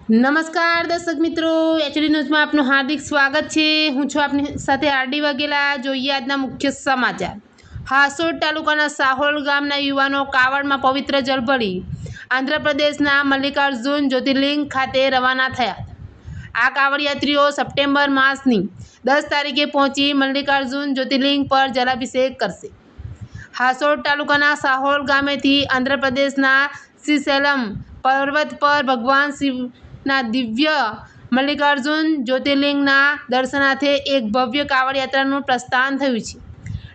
નમસ્કાર દર્શક મિત્રો, એચડી ન્યૂઝમાં આપનું હાર્દિક સ્વાગત છે। હું છું આપની સાથે આરડી વાઘેલા। જોઈએ આજના મુખ્ય સમાચાર। હાસોડ તાલુકાના સાહોલ ગામના યુવાનો કાવડમાં પવિત્ર જળ ભરી આંધ્રપ્રદેશના મલ્લિકાર્જુન જ્યોતિર્લિંગ ખાતે રવાના થયા। આ કાવડયાત્રીઓ સપ્ટેમ્બર માસની 10 તારીખે પહોંચી મલ્લિકાર્જુન જ્યોતિર્લિંગ પર જલાભિષેક કરશે। હાસોડ તાલુકાના સાહોલ ગામેથી આંધ્રપ્રદેશના શ્રીશૈલમ પર્વત પર ભગવાન શિવના દિવ્ય મલ્લિકાર્જુન જ્યોતિર્લિંગના દર્શનાર્થે એક ભવ્ય કાવડ યાત્રાનું પ્રસ્થાન થયું છે।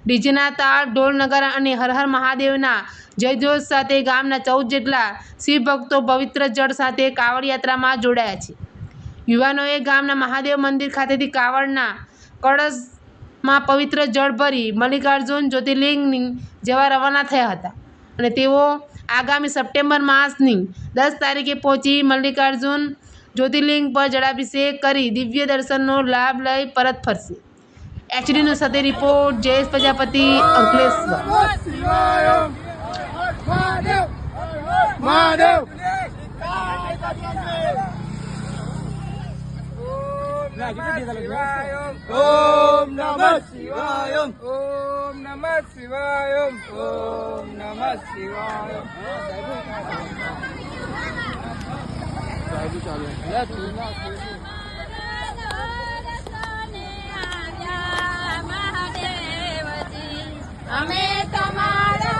ડીજેના તાળ, ઢોલ, નગારા અને હર હર મહાદેવના જયઘોષ સાથે ગામના 14 જેટલા શિવભક્તો પવિત્ર જળ સાથે કાવડ યાત્રામાં જોડાયા છે। યુવાનોએ ગામના મહાદેવ મંદિર ખાતેથી કાવડના કળશમાં પવિત્ર જળ ભરી મલ્લિકાર્જુન જ્યોતિર્લિંગ જવા રવાના થયા હતા અને તેઓ આગામી સપ્ટેમ્બર માસની 10 તારીખે પહોંચી મલ્લિકાર્જુન જ્યોતિર્લિંગ પર જળાભિષેક કરી દિવ્ય દર્શનનો લાભ લઈ પરત ફરશે। એચડી ન્યૂઝ સાથે રિપોર્ટ જયેશ પ્રજાપતિ, અંકલેશ્વર। ओम नमः शिवाय, ओम नमः शिवाय, ओम नमः शिवाय। અમે તમારા